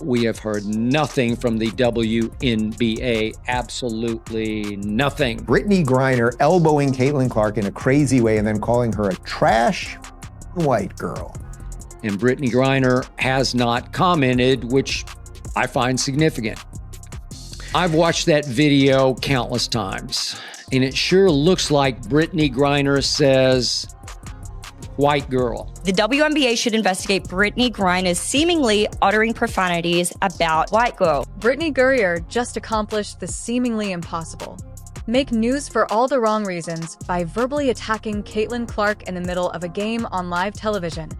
We have heard nothing from the WNBA, absolutely nothing. Brittney Griner elbowing Caitlin Clark in a crazy way and then calling her a trash white girl. And Brittney Griner has not commented, which I find significant. I've watched that video countless times, and it sure looks like Brittney Griner says, white girl. The WNBA should investigate Brittney Griner's seemingly uttering profanities about white girl. Brittney Griner just accomplished the seemingly impossible. Make news for all the wrong reasons by verbally attacking Caitlin Clark in the middle of a game on live television,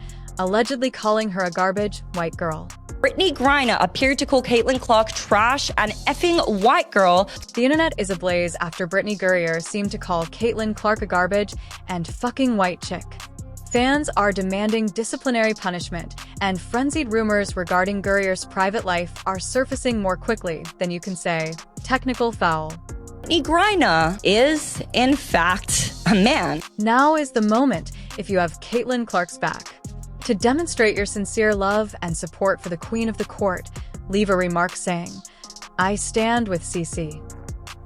allegedly calling her a garbage white girl. Brittney Griner appeared to call Caitlin Clark trash and effing white girl. The internet is ablaze after Brittney Griner seemed to call Caitlin Clark a garbage and fucking white chick. Fans are demanding disciplinary punishment, and frenzied rumors regarding Griner's private life are surfacing more quickly than you can say technical foul. Brittney Griner is, in fact, a man. Now is the moment if you have Caitlin Clark's back. To demonstrate your sincere love and support for the Queen of the Court, leave a remark saying, "I stand with CC."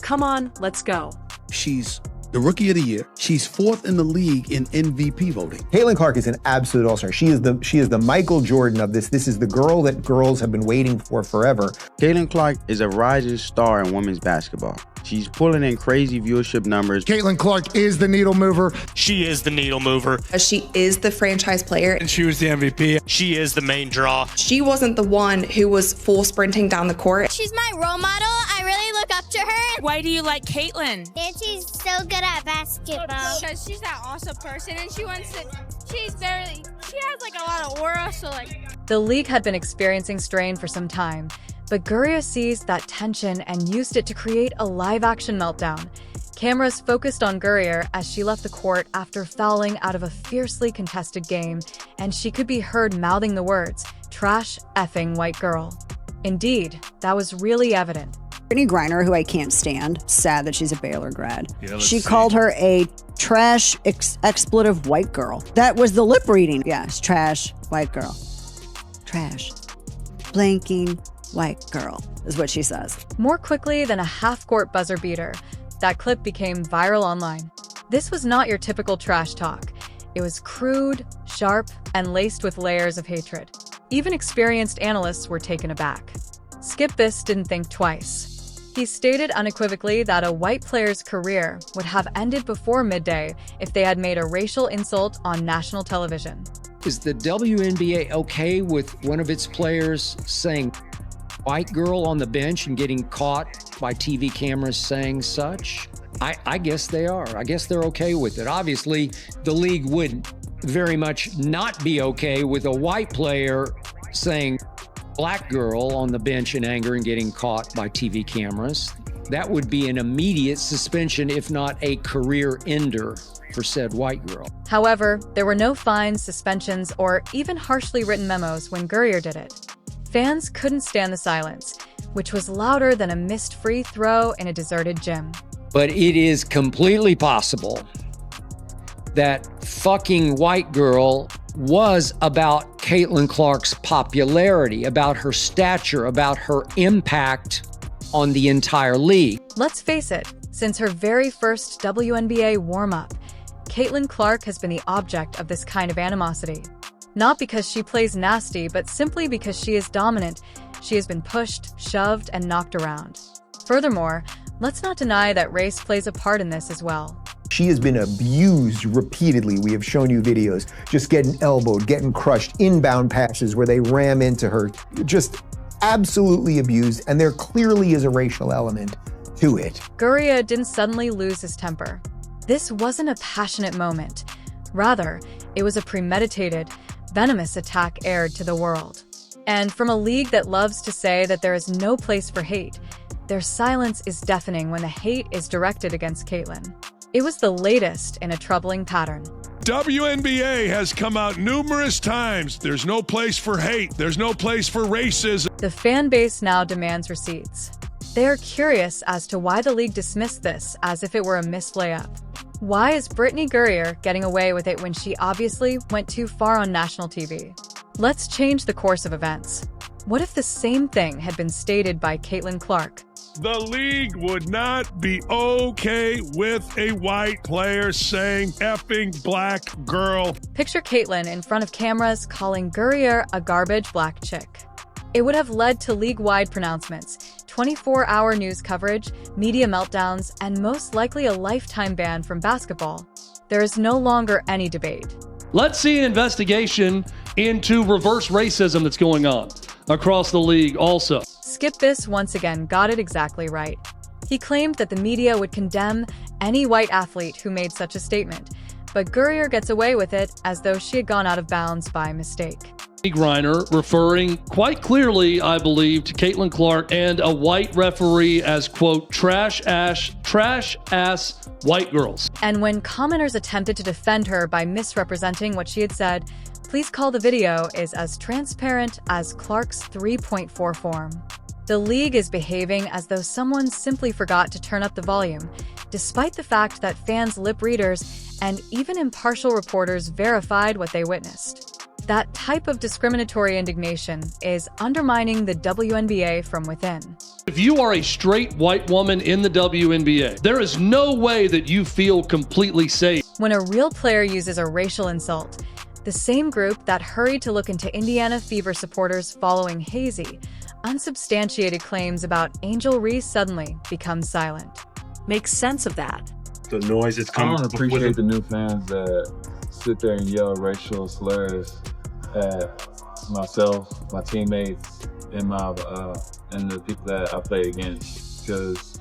Come on, let's go. She's the Rookie of the Year. She's 4th in the league in MVP voting. Caitlin Clark is an absolute all-star. She is the Michael Jordan of this. This is the girl that girls have been waiting for forever. Caitlin Clark is a rising star in women's basketball. She's pulling in crazy viewership numbers. Caitlin Clark is the needle mover. She is the needle mover. She is the franchise player. And she was the MVP. She is the main draw. She wasn't the one who was full sprinting down the court. She's my role model. I really look up to her. Why do you like Caitlin? And she's so good at basketball. Because she's that awesome person and she has like a lot of aura, so like. The league had been experiencing strain for some time, but Griner seized that tension and used it to create a live-action meltdown. Cameras focused on Griner as she left the court after fouling out of a fiercely contested game, and she could be heard mouthing the words, "trash effing white girl." Indeed, that was really evident. Brittney Griner, who I can't stand, sad that she's a Baylor grad. She called her a trash expletive white girl. That was the lip reading. Yes, trash white girl. Trash. Blanking white girl is what she says. More quickly than a half-court buzzer beater, that clip became viral online. This was not your typical trash talk. It was crude, sharp, and laced with layers of hatred. Even experienced analysts were taken aback. Skip Biss didn't think twice. He stated unequivocally that a white player's career would have ended before midday if they had made a racial insult on national television. Is the WNBA okay with one of its players saying white girl on the bench and getting caught by TV cameras saying such? I guess they are. I guess they're okay with it. Obviously, the league would very much not be okay with a white player saying black girl on the bench in anger and getting caught by TV cameras. That would be an immediate suspension, if not a career ender for said white girl. However, there were no fines, suspensions, or even harshly written memos when Griner did it. Fans couldn't stand the silence, which was louder than a missed free throw in a deserted gym. But it is completely possible that fucking white girl was about Caitlin Clark's popularity, about her stature, about her impact on the entire league. Let's face it, since her very first WNBA warm-up, Caitlin Clark has been the object of this kind of animosity. Not because she plays nasty, but simply because she is dominant. She has been pushed, shoved, and knocked around. Furthermore, let's not deny that race plays a part in this as well. She has been abused repeatedly. We have shown you videos, just getting elbowed, getting crushed, inbound passes where they ram into her, just absolutely abused, and there clearly is a racial element to it. Griner didn't suddenly lose his temper. This wasn't a passionate moment. Rather, it was a premeditated, venomous attack aired to the world. And from a league that loves to say that there is no place for hate, their silence is deafening when the hate is directed against Caitlin. It was the latest in a troubling pattern. WNBA has come out numerous times. There's no place for hate. There's no place for racism. The fan base now demands receipts. They are curious as to why the league dismissed this as if it were a missed layup. Why is Brittney Griner getting away with it when she obviously went too far on national TV? Let's change the course of events. What if the same thing had been stated by Caitlin Clark? The league would not be okay with a white player saying effing black girl. Picture Caitlin in front of cameras calling Griner a garbage black chick. It would have led to league-wide pronouncements, 24-hour news coverage, media meltdowns, and most likely a lifetime ban from basketball. There is no longer any debate. Let's see an investigation into reverse racism that's going on across the league also. Skip Biss once again got it exactly right. He claimed that the media would condemn any white athlete who made such a statement, but Griner gets away with it as though she had gone out of bounds by mistake. Griner referring quite clearly, I believe, to Caitlin Clark and a white referee as, quote, trash ass white girls. And when commenters attempted to defend her by misrepresenting what she had said, please call the video is as transparent as Clark's 3.4 form. The league is behaving as though someone simply forgot to turn up the volume, despite the fact that fans, lip readers, and even impartial reporters verified what they witnessed. That type of discriminatory indignation is undermining the WNBA from within. If you are a straight white woman in the WNBA, there is no way that you feel completely safe. When a real player uses a racial insult, the same group that hurried to look into Indiana Fever supporters following hazy, unsubstantiated claims about Angel Reese suddenly becomes silent. Make sense of that. The noise that's coming. I don't appreciate the new fans that sit there and yell racial slurs at myself, my teammates, and the people that I play against. Because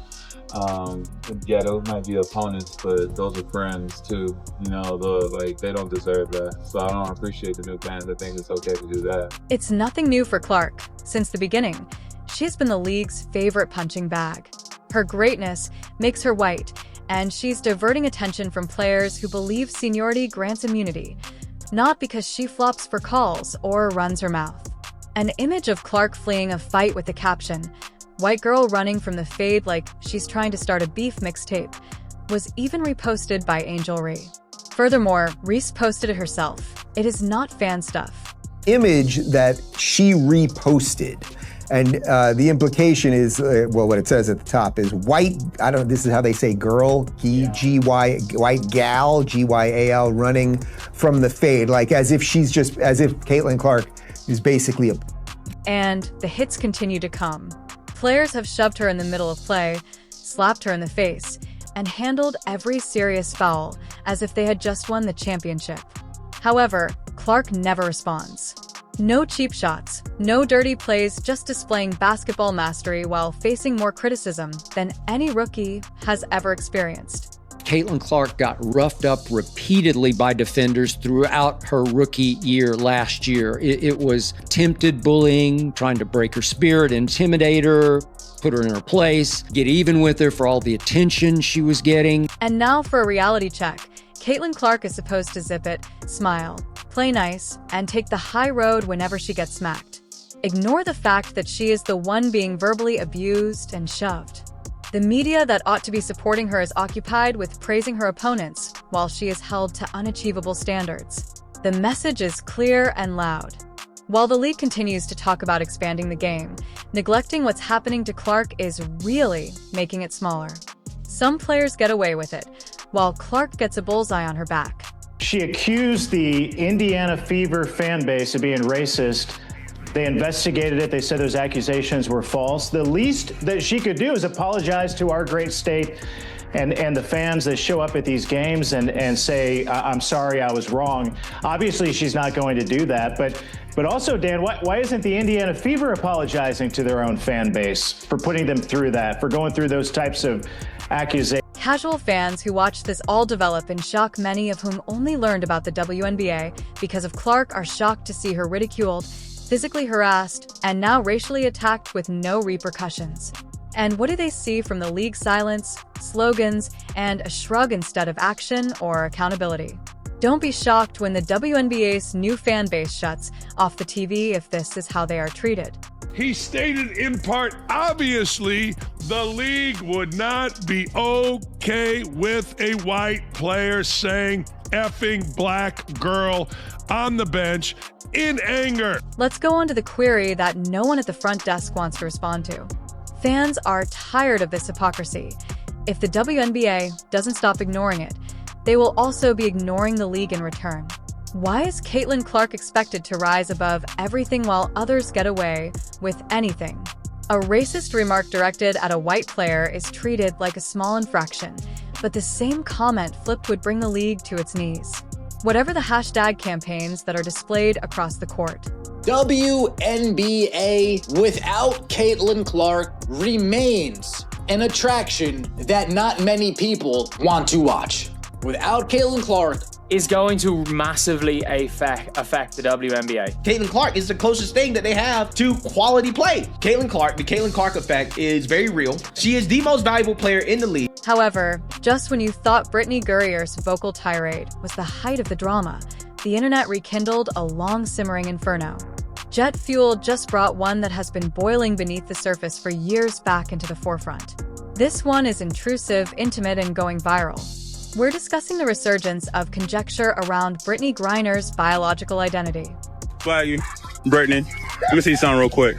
yeah, those might be opponents, but those are friends too. You know, they don't deserve that. So I don't appreciate the new fans that think it's okay to do that. It's nothing new for Clark. Since the beginning, she has been the league's favorite punching bag. Her greatness makes her white, and she's diverting attention from players who believe seniority grants immunity, not because she flops for calls or runs her mouth. An image of Clark fleeing a fight with the caption, "White girl running from the fade like she's trying to start a beef mixtape," was even reposted by Angel Reese. Furthermore, Reese posted it herself. It is not fan stuff. Image that she reposted. And the implication is, well, what it says at the top is white, this is how they say girl, G-Y, white gal, G-Y-A-L, running from the fade, like as if Caitlin Clark is basically a... And the hits continue to come. Players have shoved her in the middle of play, slapped her in the face, and handled every serious foul as if they had just won the championship. However, Clark never responds. No cheap shots, no dirty plays, just displaying basketball mastery while facing more criticism than any rookie has ever experienced. Caitlin Clark got roughed up repeatedly by defenders throughout her rookie year last year. It was attempted bullying, trying to break her spirit, intimidate her, put her in her place, get even with her for all the attention she was getting. And now for a reality check. Caitlin Clark is supposed to zip it, smile, play nice, and take the high road whenever she gets smacked. Ignore the fact that she is the one being verbally abused and shoved. The media that ought to be supporting her is occupied with praising her opponents, while she is held to unachievable standards. The message is clear and loud. While the league continues to talk about expanding the game, neglecting what's happening to Clark is really making it smaller. Some players get away with it, while Clark gets a bullseye on her back. She accused the Indiana Fever fan base of being racist. They investigated it. They said those accusations were false. The least that she could do is apologize to our great state and the fans that show up at these games and say, I'm sorry, I was wrong. Obviously, she's not going to do that. But also, Dan, why isn't the Indiana Fever apologizing to their own fan base for putting them through that, for going through those types of accusations? Casual fans who watched this all develop in shock, many of whom only learned about the WNBA because of Clark, are shocked to see her ridiculed, physically harassed, and now racially attacked with no repercussions. And what do they see from the league's silence, slogans, and a shrug instead of action or accountability? Don't be shocked when the WNBA's new fan base shuts off the TV if this is how they are treated. He stated in part, obviously, the league would not be okay with a white player saying effing black girl on the bench in anger. Let's go on to the query that no one at the front desk wants to respond to. Fans are tired of this hypocrisy. If the WNBA doesn't stop ignoring it, they will also be ignoring the league in return. Why is Caitlin Clark expected to rise above everything while others get away with anything? A racist remark directed at a white player is treated like a small infraction, but the same comment flipped would bring the league to its knees. Whatever the hashtag campaigns that are displayed across the court. WNBA without Caitlin Clark remains an attraction that not many people want to watch. Without Caitlin Clark, is going to massively affect the WNBA. Caitlin Clark is the closest thing that they have to quality play. Caitlin Clark, the Caitlin Clark effect is very real. She is the most valuable player in the league. However, just when you thought Brittney Griner's vocal tirade was the height of the drama, the internet rekindled a long simmering inferno. Jet fuel just brought one that has been boiling beneath the surface for years back into the forefront. This one is intrusive, intimate, and going viral. We're discussing the resurgence of conjecture around Brittney Griner's biological identity. Flag you, Brittney. Let me see something real quick.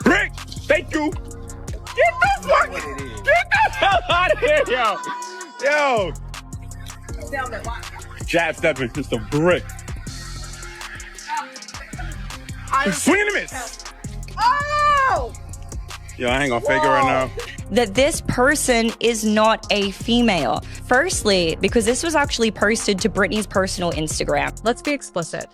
Brick, thank you. Get the hell out of here, yo. Jab stepping, just a brick. Swing and a miss. Oh! Yo, I ain't gonna fake it right now. That this person is not a female. Firstly, because this was actually posted to Brittney's personal Instagram. Let's be explicit.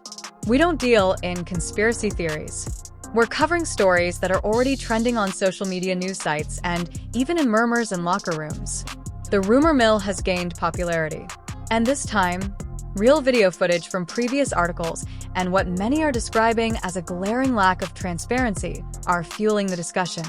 We don't deal in conspiracy theories. We're covering stories that are already trending on social media news sites and even in murmurs in locker rooms. The rumor mill has gained popularity. And this time, real video footage from previous articles and what many are describing as a glaring lack of transparency are fueling the discussion.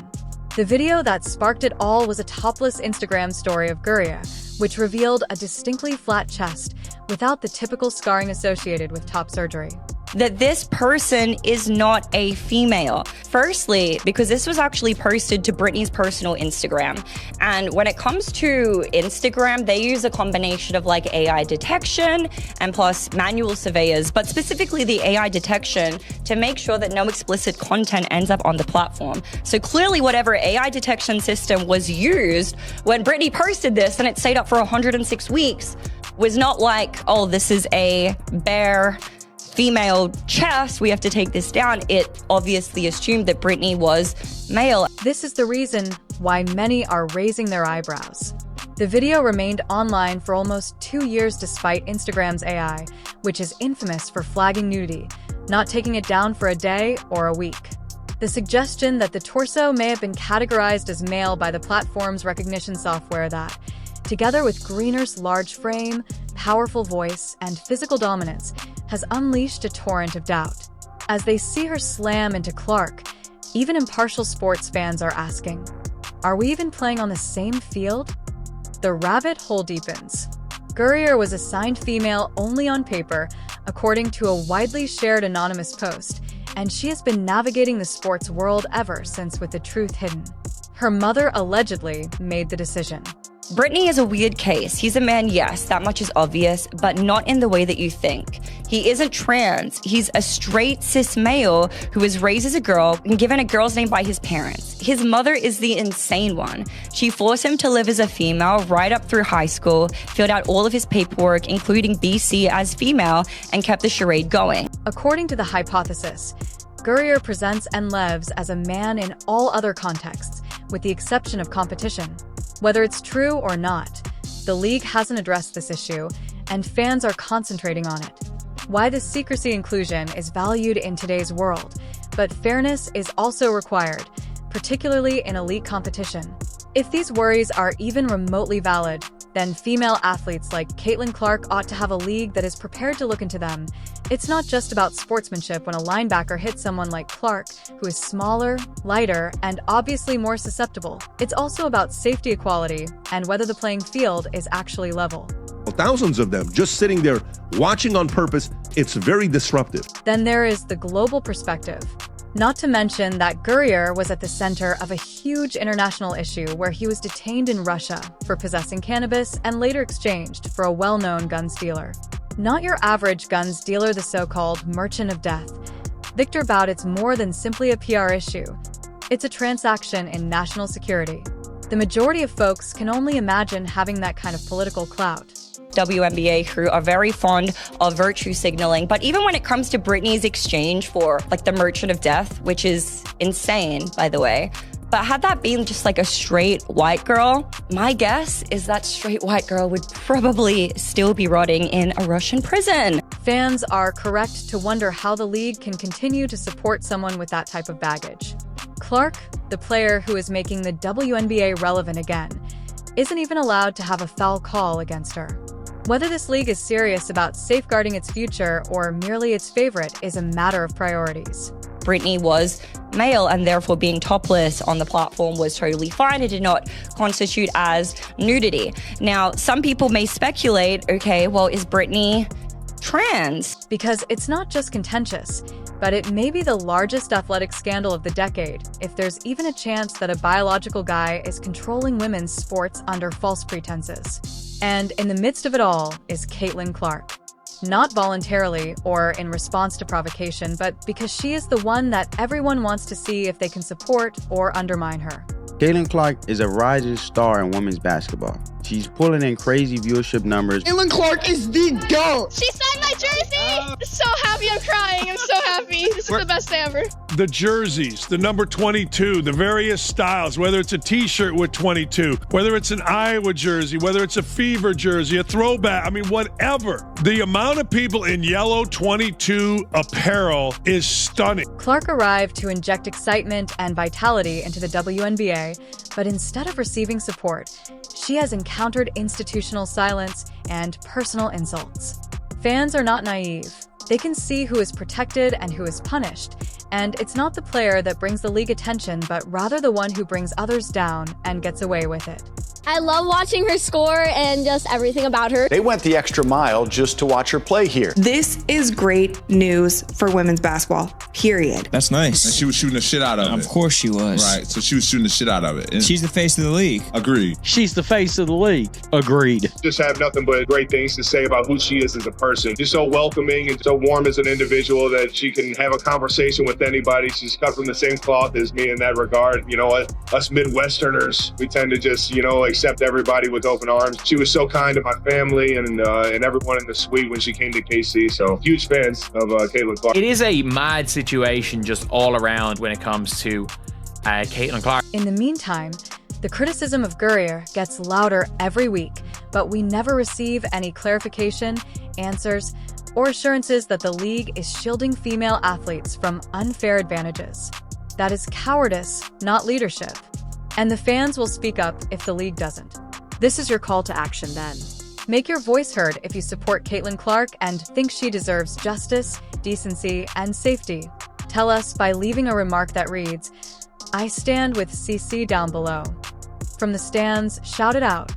The video that sparked it all was a topless Instagram story of Griner, which revealed a distinctly flat chest without the typical scarring associated with top surgery. That this person is not a female. Firstly, because this was actually posted to Brittney's personal Instagram. And when it comes to Instagram, they use a combination of like AI detection and plus manual surveyors, but specifically the AI detection to make sure that no explicit content ends up on the platform. So clearly whatever AI detection system was used when Brittney posted this and it stayed up for 106 weeks was not like, oh, this is a bare female chest, we have to take this down. It obviously assumed that Brittney was male. This is the reason why many are raising their eyebrows. The video remained online for almost 2 years despite Instagram's AI, which is infamous for flagging nudity, not taking it down for a day or a week. The suggestion that the torso may have been categorized as male by the platform's recognition software that, together with Griner's large frame, powerful voice, and physical dominance, has unleashed a torrent of doubt. As they see her slam into Clark, even impartial sports fans are asking, are we even playing on the same field? The rabbit hole deepens. Griner was assigned female only on paper, according to a widely shared anonymous post, and she has been navigating the sports world ever since with the truth hidden. Her mother allegedly made the decision. Brittney is a weird case. He's a man, yes, that much is obvious, but not in the way that you think. He isn't trans. He's a straight cis male who was raised as a girl and given a girl's name by his parents. His mother is the insane one. She forced him to live as a female right up through high school, filled out all of his paperwork, including BC as female, and kept the charade going. According to the hypothesis, Griner presents and lives as a man in all other contexts, with the exception of competition. Whether it's true or not, the league hasn't addressed this issue, and fans are concentrating on it. Why this secrecy inclusion is valued in today's world, but fairness is also required, particularly in elite competition. If these worries are even remotely valid, then female athletes like Caitlin Clark ought to have a league that is prepared to look into them. It's not just about sportsmanship when a linebacker hits someone like Clark, who is smaller, lighter, and obviously more susceptible. It's also about safety equality and whether the playing field is actually level. Thousands of them just sitting there watching on purpose. It's very disruptive. Then there is the global perspective. Not to mention that Griner was at the center of a huge international issue where he was detained in Russia for possessing cannabis and later exchanged for a well-known guns dealer. Not your average guns dealer, the so-called merchant of death. Victor vowed it's more than simply a PR issue. It's a transaction in national security. The majority of folks can only imagine having that kind of political clout. WNBA crew are very fond of virtue signaling, but even when it comes to Brittney's exchange for like the merchant of death, which is insane, by the way, but had that been just like a straight white girl, my guess is that straight white girl would probably still be rotting in a Russian prison. Fans are correct to wonder how the league can continue to support someone with that type of baggage. Clark, the player who is making the WNBA relevant again, isn't even allowed to have a foul call against her. Whether this league is serious about safeguarding its future or merely its favorite is a matter of priorities. Brittney was male and therefore being topless on the platform was totally fine. It did not constitute as nudity. Now, some people may speculate, okay, well, is Brittney trans? Because it's not just contentious, but it may be the largest athletic scandal of the decade if there's even a chance that a biological guy is controlling women's sports under false pretenses. And in the midst of it all is Caitlin Clark. Not voluntarily or in response to provocation, but because she is the one that everyone wants to see if they can support or undermine her. Caitlin Clark is a rising star in women's basketball. She's pulling in crazy viewership numbers. Caitlin Clark is the GOAT! She signed my jersey! So happy, I'm crying. I'm so happy. This is the best day ever. The jerseys, the number 22, the various styles, whether it's a t-shirt with 22, whether it's an Iowa jersey, whether it's a Fever jersey, a throwback, I mean, whatever. The amount of people in yellow 22 apparel is stunning. Clark arrived to inject excitement and vitality into the WNBA, but instead of receiving support, she has encountered institutional silence and personal insults. Fans are not naive. They can see who is protected and who is punished, and it's not the player that brings the league attention, but rather the one who brings others down and gets away with it. I love watching her score and just everything about her. They went the extra mile just to watch her play here. This is great news for women's basketball, period. That's nice. And she was shooting the shit out of it. Of course she was. Right, so she was shooting the shit out of it. And she's the face of the league. Agreed. She's the face of the league. Agreed. Just have nothing but great things to say about who she is as a person. She's so welcoming and so warm as an individual that she can have a conversation with anybody. She's cut from the same cloth as me in that regard. You know, us Midwesterners, we tend to just, accept everybody with open arms. She was so kind to my family and everyone in the suite when she came to KC. So huge fans of Caitlin Clark. It is a mad situation just all around when it comes to Caitlin Clark. In the meantime, the criticism of Griner gets louder every week, but we never receive any clarification, answers, or assurances that the league is shielding female athletes from unfair advantages. That is cowardice, not leadership. And the fans will speak up if the league doesn't. This is your call to action then. Make your voice heard if you support Caitlin Clark and think she deserves justice, decency, and safety. Tell us by leaving a remark that reads, "I stand with CC down below." From the stands, shout it out.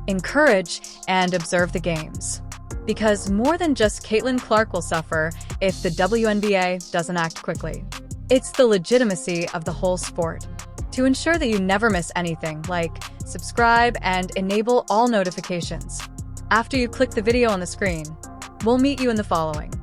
Encourage and observe the games. Because more than just Caitlin Clark will suffer if the WNBA doesn't act quickly. It's the legitimacy of the whole sport. To ensure that you never miss anything, subscribe and enable all notifications. After you click the video on the screen, we'll meet you in the following.